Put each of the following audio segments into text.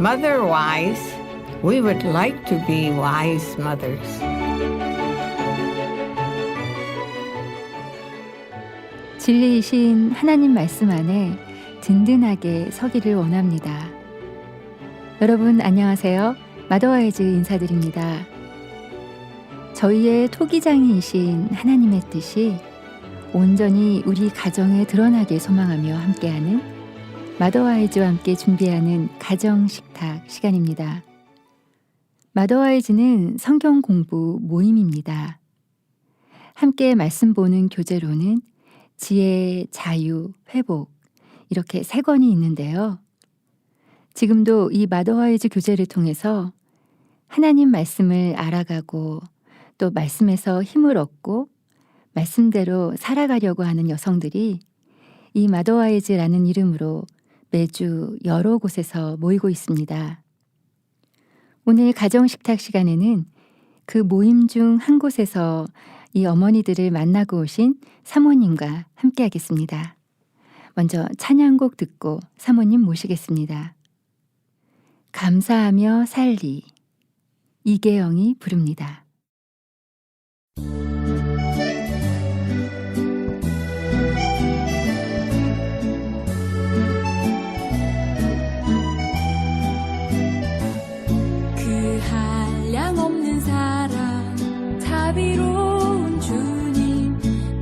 mother wise, we would like to be wise mothers. 진리이신 하나님 말씀 안에 든든하게 서기를 원합니다. 여러분 안녕하세요. 마더와이즈 인사드립니다. 저희의 토기장이이신 하나님의 뜻이 온전히 우리 가정에 드러나길 소망하며 함께하는 마더와이즈와 함께 준비하는 가정식탁 시간입니다. 마더와이즈는 성경 공부 모임입니다. 함께 말씀 보는 교재로는 지혜, 자유, 회복 이렇게 3권이 있는데요. 지금도 이 마더와이즈 교재를 통해서 하나님 말씀을 알아가고 또 말씀에서 힘을 얻고 말씀대로 살아가려고 하는 여성들이 이 마더와이즈라는 이름으로 매주 여러 곳에서 모이고 있습니다. 오늘 가정식탁 시간에는 그 모임 중 한 곳에서 이 어머니들을 만나고 오신 사모님과 함께 하겠습니다. 먼저 찬양곡 듣고 사모님 모시겠습니다. 감사하며 살리, 이계영이 부릅니다. 그 한량없는 사랑 자비로운 주님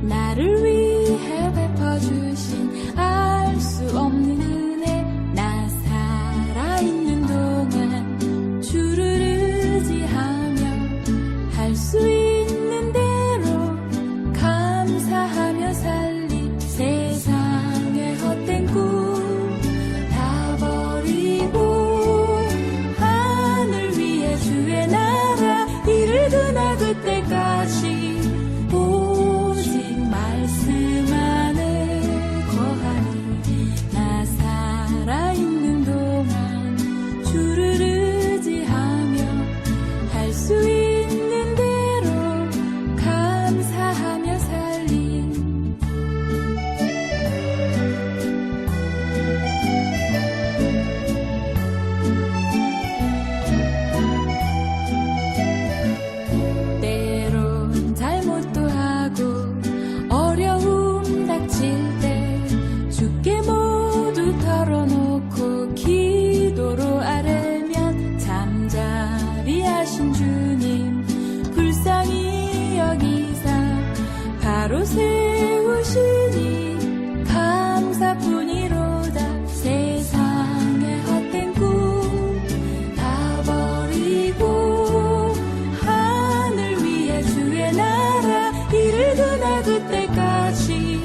나를 위해 베퍼주신 알 수 없는 은혜 나 살아있는 동안 주를 의지하며 할 수 있는 대로 감사하며 살리 세상의 헛된 꿈 다 버리고 하늘 위에 주의 나라 이르거나 그때까지 오직 말씀 안에 거하리 나 살아있는 동안 주를 의지하며 할 수 있는 대로 감사하며 살리 때론 잘못도 하고 어려움 닥칠 때 주께 모두 털어놓고 기도로 아뢰면 잠자리 하신 주님 불쌍히 여기사 바로 세우시니 감사뿐이로다 세상의 헛된 꿈 다 버리고 하늘 위에 주의 나라 이르거나 그때까지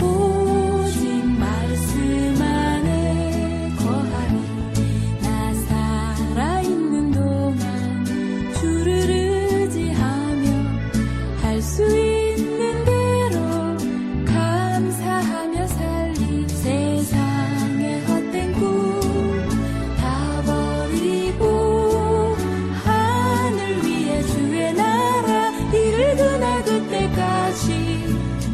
오직 말씀 안에 거하리 나 살아있는 동안 주를 의지하며 할 수 있는 대로 감사하며 살리 세상의 헛된 꿈 다 버리고 하늘 위에 주의 나라 이르거나 그때까지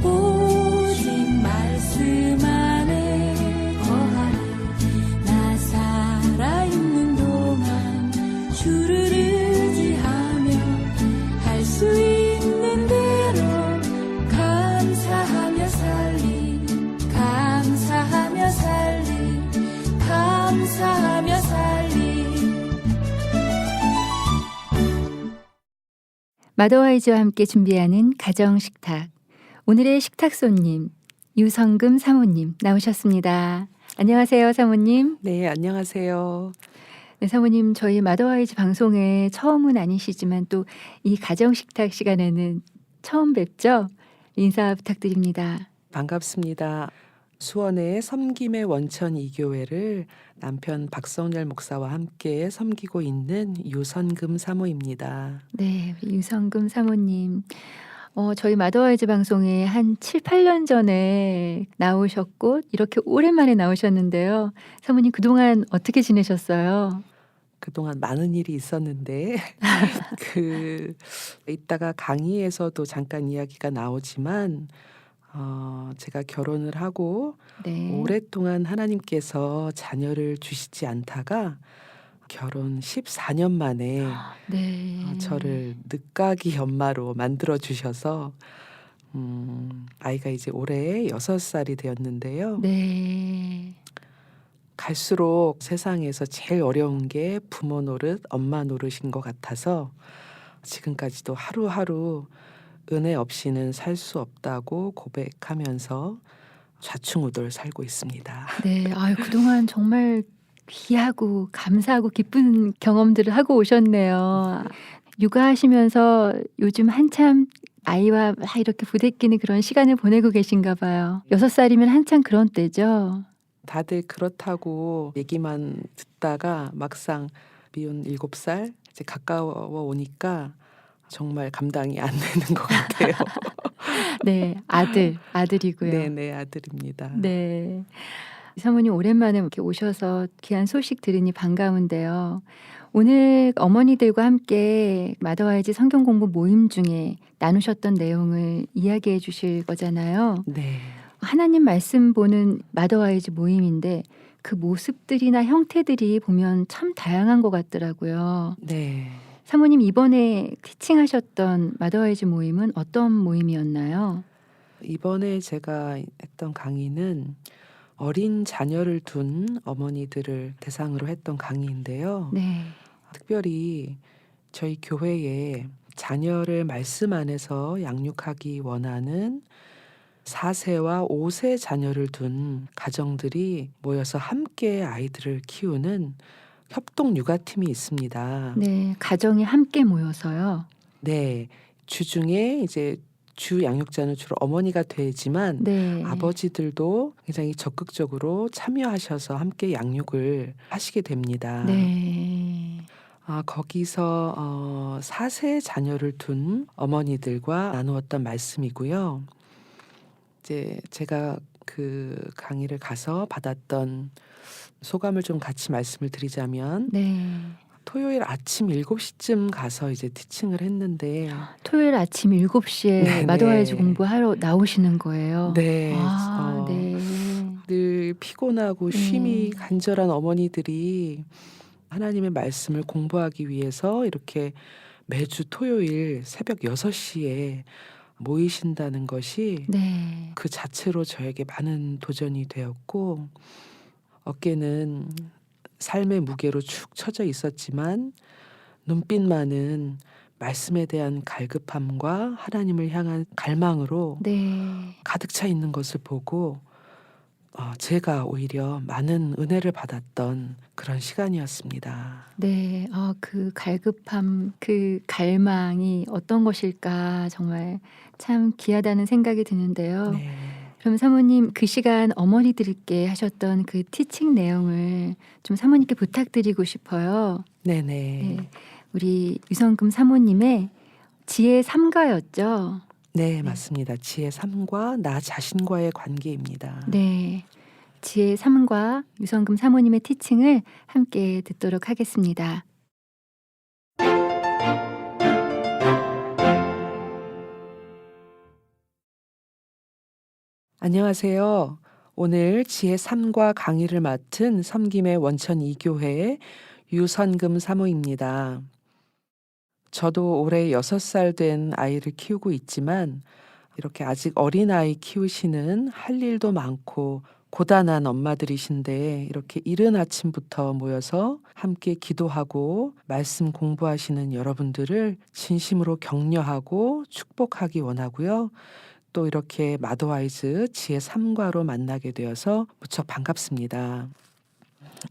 오직 말씀 안에 거하리 나 살아있는 동안 주를 의지하며 할 수 있는 대로 감사하며 살리 감사하며 살리 감사하며 살리 마더와이즈와 함께 준비하는 가정식탁. 오늘의 식탁 손님 유성금 사모님 나오셨습니다. 안녕하세요, 사모님. 네, 안녕하세요. 네, 사모님 저희 마더와이즈 방송에 처음은 아니시지만 또 이 가정식탁 시간에는 처음 뵙죠? 인사 부탁드립니다. 반갑습니다. 수원의 섬김의 원천 이교회를 남편 박성열 목사와 함께 섬기고 있는 유선금 사모입니다. 네, 우리 유성금 사모님. 저희 마더와이즈 방송에 한 7, 8년 전에 나오셨고 이렇게 오랜만에 나오셨는데요. 사모님 그동안 어떻게 지내셨어요? 그동안 많은 일이 있었는데 이따가 강의에서도 잠깐 이야기가 나오지만 제가 결혼을 하고 네. 오랫동안 하나님께서 자녀를 주시지 않다가 결혼 14년 만에 네. 저를 늦가기 엄마로 만들어 주셔서 아이가 이제 올해 6살이 되었는데요. 네. 갈수록 세상에서 제일 어려운 게 부모 노릇, 엄마 노릇인 것 같아서 지금까지도 하루하루 은혜 없이는 살 수 없다고 고백하면서 좌충우돌 살고 있습니다. 네. 아유, 그동안 정말 귀하고 감사하고 기쁜 경험들을 하고 오셨네요. 육아하시면서 요즘 한참 아이와 막 이렇게 부대끼는 그런 시간을 보내고 계신가 봐요. 6살이면 한참 그런 때죠? 다들 그렇다고 얘기만 듣다가 막상 미운 7살 이제 가까워 오니까 정말 감당이 안 되는 것 같아요. 네. 아들이고요. 네네, 아들입니다. 네. 사모님 오랜만에 이렇게 오셔서 귀한 소식 들으니 반가운데요. 오늘 어머니들과 함께 마더와이즈 성경 공부 모임 중에 나누셨던 내용을 이야기해 주실 거잖아요. 네. 하나님 말씀 보는 마더와이즈 모임인데 그 모습들이나 형태들이 보면 참 다양한 것 같더라고요. 네. 사모님 이번에 티칭하셨던 마더와이즈 모임은 어떤 모임이었나요? 이번에 제가 했던 강의는 어린 자녀를 둔 어머니들을 대상으로 했던 강의인데요. 네. 특별히 저희 교회에 자녀를 말씀 안에서 양육하기 원하는 4세와 5세 자녀를 둔 가정들이 모여서 함께 아이들을 키우는 협동 육아팀이 있습니다. 네. 가정이 함께 모여서요. 네. 주중에 이제 주 양육자는 주로 어머니가 되지만 네. 아버지들도 굉장히 적극적으로 참여하셔서 함께 양육을 하시게 됩니다. 네. 거기서 4세 자녀를 둔 어머니들과 나누었던 말씀이고요. 이제 제가 그 강의를 가서 받았던 소감을 좀 같이 말씀을 드리자면 네. 토요일 아침 7시쯤 가서 이제 티칭을 했는데 토요일 아침 7시에 네네. 마더와이즈 공부하러 나오시는 거예요. 네. 네. 늘 피곤하고 네. 쉼이 간절한 어머니들이 하나님의 말씀을 공부하기 위해서 이렇게 매주 토요일 새벽 6시에 모이신다는 것이 네. 그 자체로 저에게 많은 도전이 되었고 어깨는 삶의 무게로 축 처져 있었지만 눈빛만은 말씀에 대한 갈급함과 하나님을 향한 갈망으로 네. 가득 차 있는 것을 보고 제가 오히려 많은 은혜를 받았던 그런 시간이었습니다. 네. 그 갈급함, 그 갈망이 어떤 것일까 정말 참 귀하다는 생각이 드는데요. 네. 그럼 사모님 그 시간 어머니들께 하셨던 그 티칭 내용을 좀 사모님께 부탁드리고 싶어요. 네네. 네. 우리 유성금 사모님의 지혜 3가였죠. 네, 맞습니다. 지혜 3과 나 자신과의 관계입니다. 네. 지혜 3과 유성금 사모님의 티칭을 함께 듣도록 하겠습니다. 안녕하세요. 오늘 지혜 3과 강의를 맡은 섬김의 원천 2교회의 유선금 사모입니다. 저도 올해 6살 된 아이를 키우고 있지만 이렇게 아직 어린아이 키우시는 할 일도 많고 고단한 엄마들이신데 이렇게 이른 아침부터 모여서 함께 기도하고 말씀 공부하시는 여러분들을 진심으로 격려하고 축복하기 원하고요. 또 이렇게 마더와이즈 지혜 3과로 만나게 되어서 무척 반갑습니다.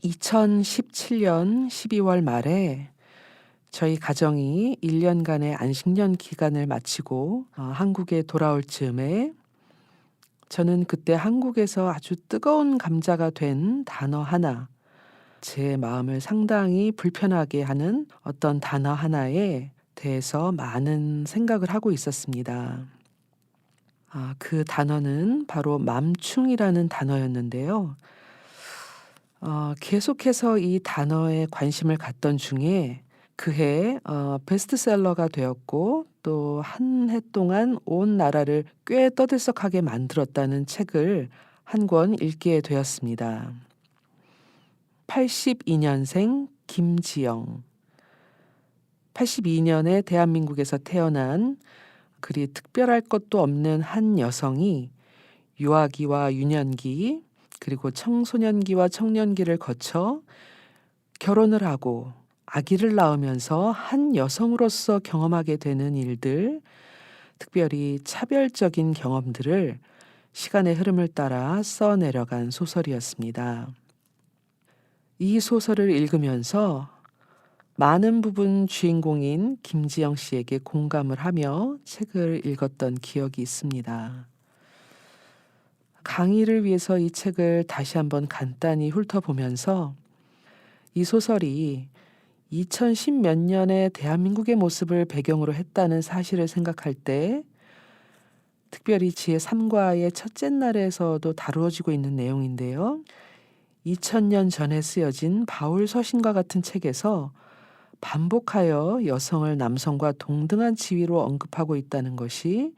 2017년 12월 말에 저희 가정이 1년간의 안식년 기간을 마치고 한국에 돌아올 즈음에 저는 그때 한국에서 아주 뜨거운 감자가 된 단어 하나, 제 마음을 상당히 불편하게 하는 어떤 단어 하나에 대해서 많은 생각을 하고 있었습니다. 그 단어는 바로 맘충이라는 단어였는데요. 계속해서 이 단어에 관심을 갖던 중에 그해 베스트셀러가 되었고 또 한 해 동안 온 나라를 꽤 떠들썩하게 만들었다는 책을 한 권 읽게 되었습니다. 82년생 김지영. 82년에 대한민국에서 태어난 그리 특별할 것도 없는 한 여성이 유아기와 유년기 그리고 청소년기와 청년기를 거쳐 결혼을 하고 아기를 낳으면서 한 여성으로서 경험하게 되는 일들, 특별히 차별적인 경험들을 시간의 흐름을 따라 써내려간 소설이었습니다. 이 소설을 읽으면서 많은 부분 주인공인 김지영 씨에게 공감을 하며 책을 읽었던 기억이 있습니다. 강의를 위해서 이 책을 다시 한번 간단히 훑어보면서 이 소설이 2010 몇 년의 대한민국의 모습을 배경으로 했다는 사실을 생각할 때 특별히 제3과의 첫째 날에서도 다루어지고 있는 내용인데요. 2000년 전에 쓰여진 바울 서신과 같은 책에서 반복하여 여성을 남성과 동등한 지위로 언급하고 있다는 것이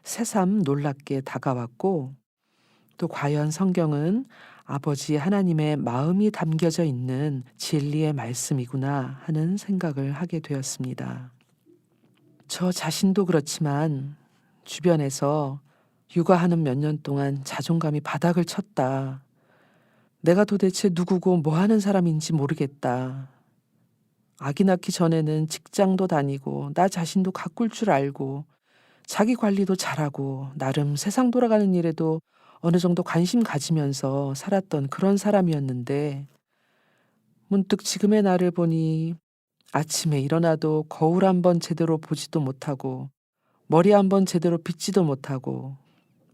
새삼 놀랍게 다가왔고 또 과연 성경은 아버지 하나님의 마음이 담겨져 있는 진리의 말씀이구나 하는 생각을 하게 되었습니다. 저 자신도 그렇지만 주변에서 육아하는 몇 년 동안 자존감이 바닥을 쳤다. 내가 도대체 누구고 뭐 하는 사람인지 모르겠다. 아기 낳기 전에는 직장도 다니고 나 자신도 가꿀 줄 알고 자기 관리도 잘하고 나름 세상 돌아가는 일에도 어느 정도 관심 가지면서 살았던 그런 사람이었는데 문득 지금의 나를 보니 아침에 일어나도 거울 한번 제대로 보지도 못하고 머리 한번 제대로 빗지도 못하고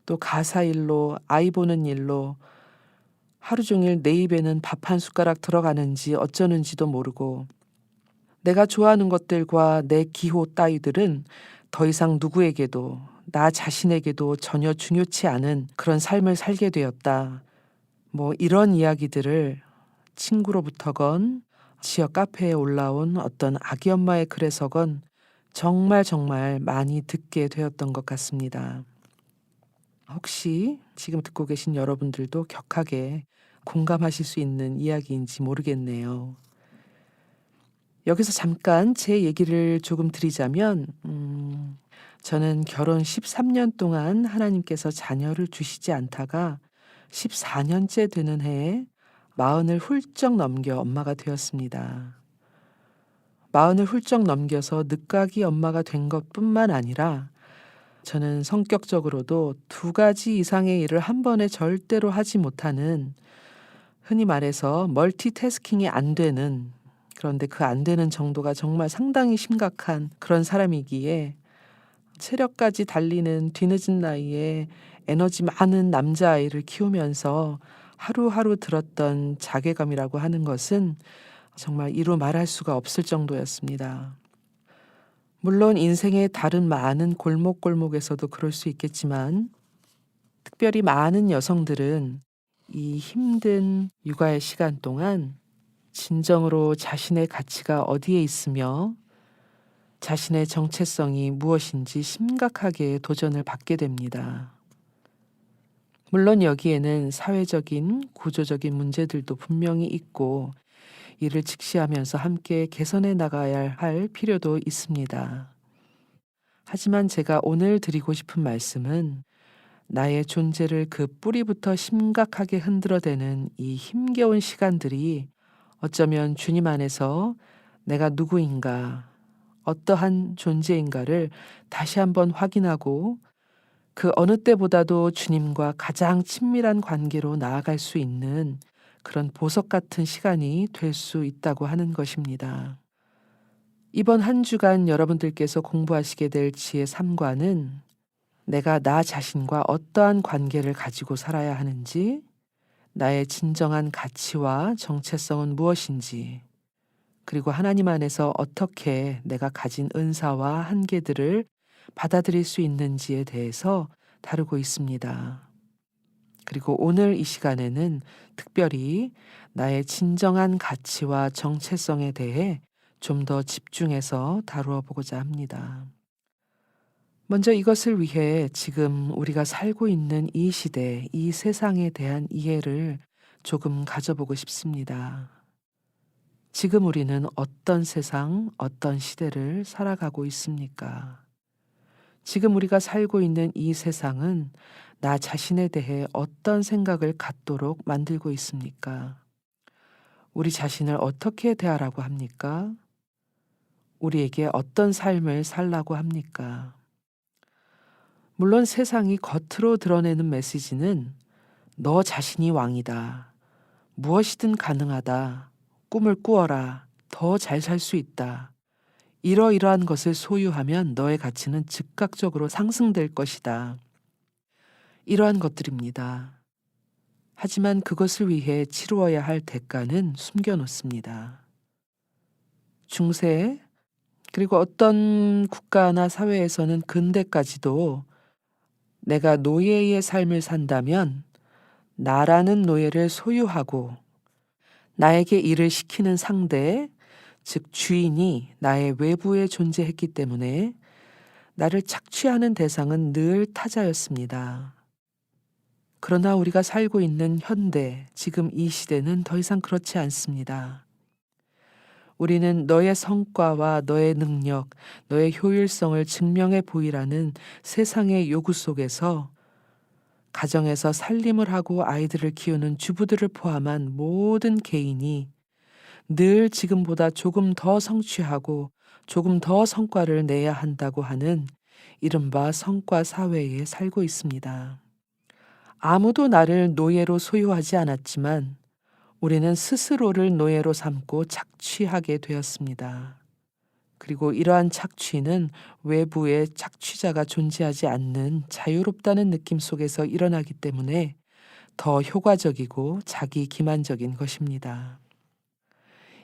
또 가사 일로 아이 보는 일로 하루 종일 내 입에는 밥 한 숟가락 들어가는지 어쩌는지도 모르고 내가 좋아하는 것들과 내 기호 따위들은 더 이상 누구에게도 나 자신에게도 전혀 중요치 않은 그런 삶을 살게 되었다. 뭐 이런 이야기들을 친구로부터건 지역 카페에 올라온 어떤 아기 엄마의 글에서건 정말 많이 듣게 되었던 것 같습니다. 혹시 지금 듣고 계신 여러분들도 격하게 공감하실 수 있는 이야기인지 모르겠네요. 여기서 잠깐 제 얘기를 조금 드리자면 저는 결혼 13년 동안 하나님께서 자녀를 주시지 않다가 14년째 되는 해에 40을 훌쩍 넘겨 엄마가 되었습니다. 40을 훌쩍 넘겨서 늦가기 엄마가 된 것뿐만 아니라 저는 성격적으로도 2가지 이상의 일을 한 번에 절대로 하지 못하는 흔히 말해서 멀티태스킹이 안 되는 그런데 그 안 되는 정도가 정말 상당히 심각한 그런 사람이기에 체력까지 달리는 뒤늦은 나이에 에너지 많은 남자아이를 키우면서 하루하루 들었던 자괴감이라고 하는 것은 정말 이루 말할 수가 없을 정도였습니다. 물론 인생의 다른 많은 골목골목에서도 그럴 수 있겠지만 특별히 많은 여성들은 이 힘든 육아의 시간 동안 진정으로 자신의 가치가 어디에 있으며 자신의 정체성이 무엇인지 심각하게 도전을 받게 됩니다. 물론 여기에는 사회적인 구조적인 문제들도 분명히 있고 이를 직시하면서 함께 개선해 나가야 할 필요도 있습니다. 하지만 제가 오늘 드리고 싶은 말씀은 나의 존재를 그 뿌리부터 심각하게 흔들어대는 이 힘겨운 시간들이 어쩌면 주님 안에서 내가 누구인가, 어떠한 존재인가를 다시 한번 확인하고 그 어느 때보다도 주님과 가장 친밀한 관계로 나아갈 수 있는 그런 보석 같은 시간이 될 수 있다고 하는 것입니다. 이번 한 주간 여러분들께서 공부하시게 될 지혜 3과는 내가 나 자신과 어떠한 관계를 가지고 살아야 하는지, 나의 진정한 가치와 정체성은 무엇인지, 그리고 하나님 안에서 어떻게 내가 가진 은사와 한계들을 받아들일 수 있는지에 대해서 다루고 있습니다. 그리고 오늘 이 시간에는 특별히 나의 진정한 가치와 정체성에 대해 좀 더 집중해서 다루어 보고자 합니다. 먼저 이것을 위해 지금 우리가 살고 있는 이 시대, 이 세상에 대한 이해를 조금 가져보고 싶습니다. 지금 우리는 어떤 세상, 어떤 시대를 살아가고 있습니까? 지금 우리가 살고 있는 이 세상은 나 자신에 대해 어떤 생각을 갖도록 만들고 있습니까? 우리 자신을 어떻게 대하라고 합니까? 우리에게 어떤 삶을 살라고 합니까? 물론 세상이 겉으로 드러내는 메시지는 너 자신이 왕이다. 무엇이든 가능하다. 꿈을 꾸어라. 더 잘 살 수 있다. 이러이러한 것을 소유하면 너의 가치는 즉각적으로 상승될 것이다. 이러한 것들입니다. 하지만 그것을 위해 치루어야 할 대가는 숨겨놓습니다. 중세, 그리고 어떤 국가나 사회에서는 근대까지도 내가 노예의 삶을 산다면 나라는 노예를 소유하고 나에게 일을 시키는 상대, 즉 주인이 나의 외부에 존재했기 때문에 나를 착취하는 대상은 늘 타자였습니다. 그러나 우리가 살고 있는 현대, 지금 이 시대는 더 이상 그렇지 않습니다. 우리는 너의 성과와 너의 능력, 너의 효율성을 증명해 보이라는 세상의 요구 속에서 가정에서 살림을 하고 아이들을 키우는 주부들을 포함한 모든 개인이 늘 지금보다 조금 더 성취하고 조금 더 성과를 내야 한다고 하는 이른바 성과 사회에 살고 있습니다. 아무도 나를 노예로 소유하지 않았지만 우리는 스스로를 노예로 삼고 착취하게 되었습니다. 그리고 이러한 착취는 외부에 착취자가 존재하지 않는 자유롭다는 느낌 속에서 일어나기 때문에 더 효과적이고 자기 기만적인 것입니다.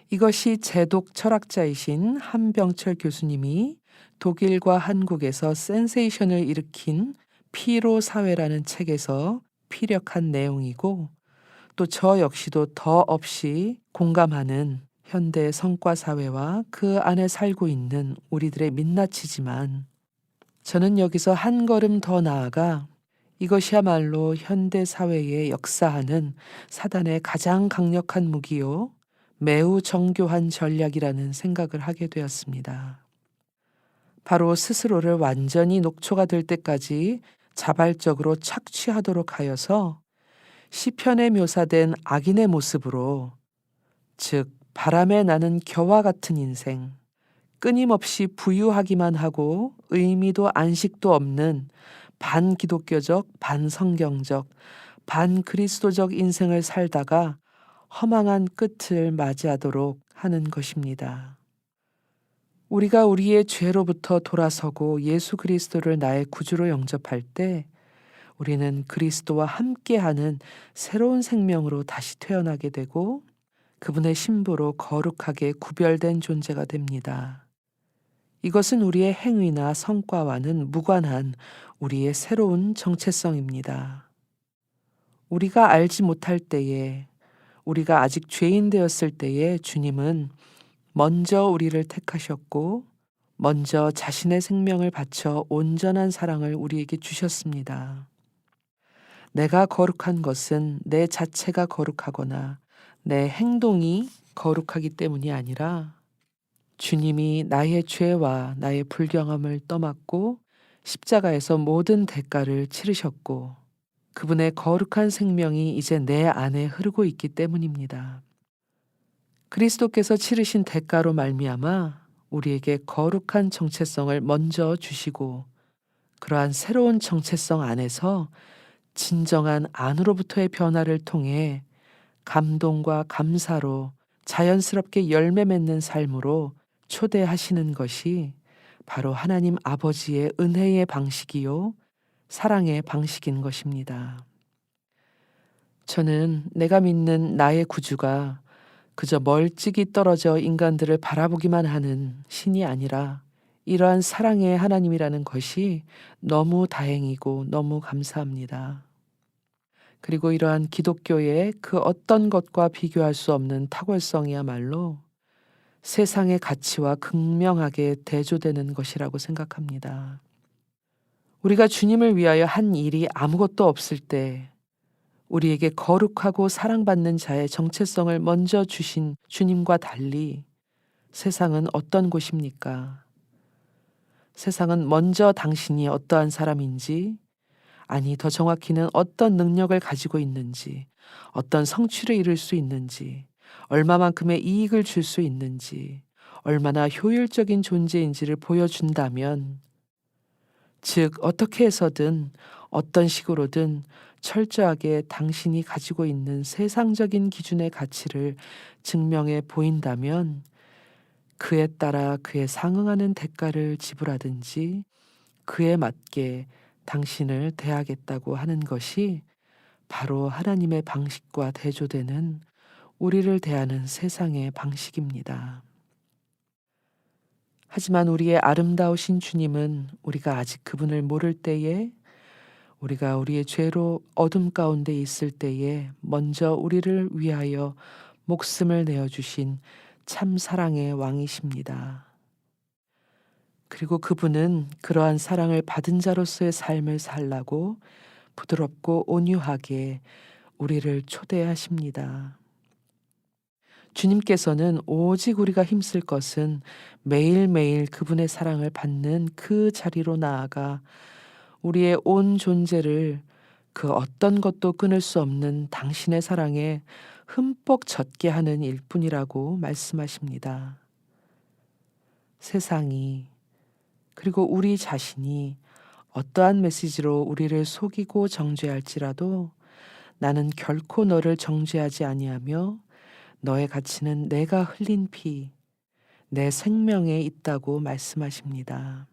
이것이 제독 철학자이신 한병철 교수님이 독일과 한국에서 센세이션을 일으킨 피로 사회라는 책에서 피력한 내용이고 또 저 역시도 더 없이 공감하는 현대 성과 사회와 그 안에 살고 있는 우리들의 민낯이지만 저는 여기서 한 걸음 더 나아가 이것이야말로 현대 사회에 역사하는 사단의 가장 강력한 무기요 매우 정교한 전략이라는 생각을 하게 되었습니다. 바로 스스로를 완전히 녹초가 될 때까지 자발적으로 착취하도록 하여서 시편에 묘사된 악인의 모습으로, 즉 바람에 나는 겨와 같은 인생, 끊임없이 부유하기만 하고 의미도 안식도 없는 반기독교적, 반성경적, 반그리스도적 인생을 살다가 허망한 끝을 맞이하도록 하는 것입니다. 우리가 우리의 죄로부터 돌아서고 예수 그리스도를 나의 구주로 영접할 때 우리는 그리스도와 함께하는 새로운 생명으로 다시 태어나게 되고 그분의 신부로 거룩하게 구별된 존재가 됩니다. 이것은 우리의 행위나 성과와는 무관한 우리의 새로운 정체성입니다. 우리가 알지 못할 때에, 우리가 아직 죄인 되었을 때에 주님은 먼저 우리를 택하셨고 먼저 자신의 생명을 바쳐 온전한 사랑을 우리에게 주셨습니다. 내가 거룩한 것은 내 자체가 거룩하거나 내 행동이 거룩하기 때문이 아니라 주님이 나의 죄와 나의 불경함을 떠맡고 십자가에서 모든 대가를 치르셨고 그분의 거룩한 생명이 이제 내 안에 흐르고 있기 때문입니다. 그리스도께서 치르신 대가로 말미암아 우리에게 거룩한 정체성을 먼저 주시고 그러한 새로운 정체성 안에서 진정한 안으로부터의 변화를 통해 감동과 감사로 자연스럽게 열매 맺는 삶으로 초대하시는 것이 바로 하나님 아버지의 은혜의 방식이요 사랑의 방식인 것입니다. 저는 내가 믿는 나의 구주가 그저 멀찍이 떨어져 인간들을 바라보기만 하는 신이 아니라 이러한 사랑의 하나님이라는 것이 너무 다행이고 너무 감사합니다. 그리고 이러한 기독교의 그 어떤 것과 비교할 수 없는 탁월성이야말로 세상의 가치와 극명하게 대조되는 것이라고 생각합니다. 우리가 주님을 위하여 한 일이 아무것도 없을 때, 우리에게 거룩하고 사랑받는 자의 정체성을 먼저 주신 주님과 달리 세상은 어떤 곳입니까? 세상은 먼저 당신이 어떠한 사람인지, 아니 더 정확히는 어떤 능력을 가지고 있는지, 어떤 성취를 이룰 수 있는지, 얼마만큼의 이익을 줄 수 있는지, 얼마나 효율적인 존재인지를 보여준다면, 즉 어떻게 해서든 어떤 식으로든 철저하게 당신이 가지고 있는 세상적인 기준의 가치를 증명해 보인다면 그에 따라 그에 상응하는 대가를 지불하든지 그에 맞게 당신을 대하겠다고 하는 것이 바로 하나님의 방식과 대조되는 우리를 대하는 세상의 방식입니다. 하지만 우리의 아름다우신 주님은 우리가 아직 그분을 모를 때에, 우리가 우리의 죄로 어둠 가운데 있을 때에 먼저 우리를 위하여 목숨을 내어주신 참 사랑의 왕이십니다. 그리고 그분은 그러한 사랑을 받은 자로서의 삶을 살라고 부드럽고 온유하게 우리를 초대하십니다. 주님께서는 오직 우리가 힘쓸 것은 매일매일 그분의 사랑을 받는 그 자리로 나아가 우리의 온 존재를 그 어떤 것도 끊을 수 없는 당신의 사랑에 흠뻑 젖게 하는 일뿐이라고 말씀하십니다. 세상이, 그리고 우리 자신이 어떠한 메시지로 우리를 속이고 정죄할지라도 나는 결코 너를 정죄하지 아니하며 너의 가치는 내가 흘린 피, 내 생명에 있다고 말씀하십니다.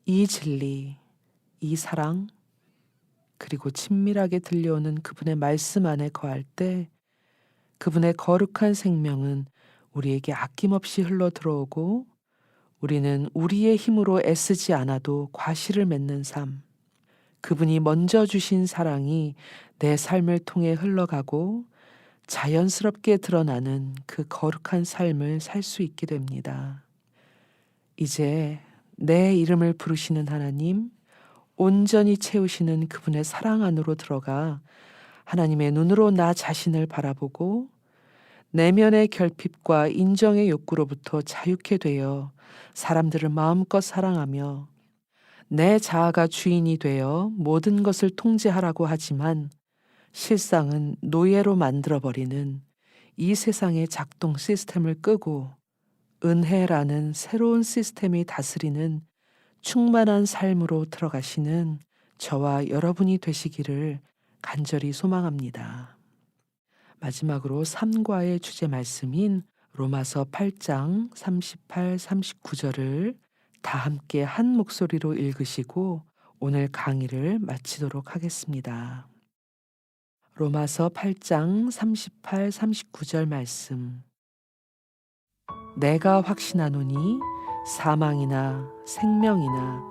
이 진리, 이 사랑, 그리고 친밀하게 들려오는 그분의 말씀 안에 거할 때 그분의 거룩한 생명은 우리에게 아낌없이 흘러 들어오고 우리는 우리의 힘으로 애쓰지 않아도 과실을 맺는 삶, 그분이 먼저 주신 사랑이 내 삶을 통해 흘러가고 자연스럽게 드러나는 그 거룩한 삶을 살 수 있게 됩니다. 이제 내 이름을 부르시는 하나님, 온전히 채우시는 그분의 사랑 안으로 들어가 하나님의 눈으로 나 자신을 바라보고 내면의 결핍과 인정의 욕구로부터 자유케 되어 사람들을 마음껏 사랑하며 내 자아가 주인이 되어 모든 것을 통제하라고 하지만 실상은 노예로 만들어버리는 이 세상의 작동 시스템을 끄고 은혜라는 새로운 시스템이 다스리는 충만한 삶으로 들어가시는 저와 여러분이 되시기를 간절히 소망합니다. 마지막으로 3과의 주제 말씀인 로마서 8장 38, 39절을 다 함께 한 목소리로 읽으시고 오늘 강의를 마치도록 하겠습니다. 로마서 8장 38, 39절 말씀. 내가 확신하노니 사망이나 생명이나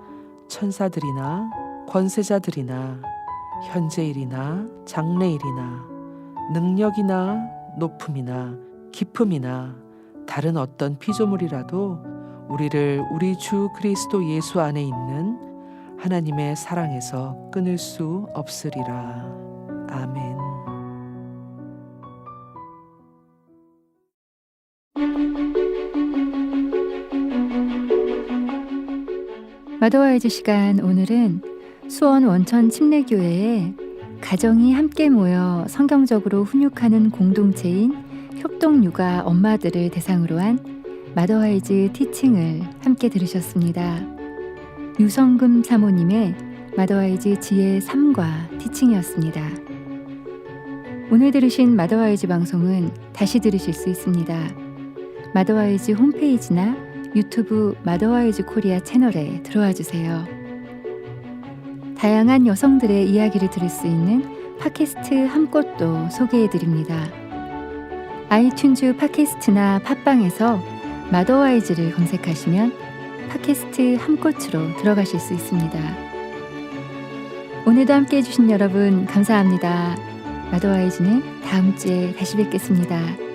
천사들이나 권세자들이나 현재일이나 장래일이나 능력이나 높음이나 깊음이나 다른 어떤 피조물이라도 우리를 우리 주 그리스도 예수 안에 있는 하나님의 사랑에서 끊을 수 없으리라. 아멘. 마더와이즈 시간, 오늘은 수원 원천 침례교회에 가정이 함께 모여 성경적으로 훈육하는 공동체인 협동육아 엄마들을 대상으로 한 마더와이즈 티칭을 함께 들으셨습니다. 유성금 사모님의 마더와이즈 지혜 3과 티칭이었습니다. 오늘 들으신 마더와이즈 방송은 다시 들으실 수 있습니다. 마더와이즈 홈페이지나 유튜브 마더와이즈 코리아 채널에 들어와 주세요. 다양한 여성들의 이야기를 들을 수 있는 팟캐스트 한 곳도 소개해 드립니다. 아이튠즈 팟캐스트나 팟빵에서 마더와이즈를 검색하시면 팟캐스트 한 곳으로 들어가실 수 있습니다. 오늘도 함께 해주신 여러분 감사합니다. 마더와이즈는 다음 주에 다시 뵙겠습니다.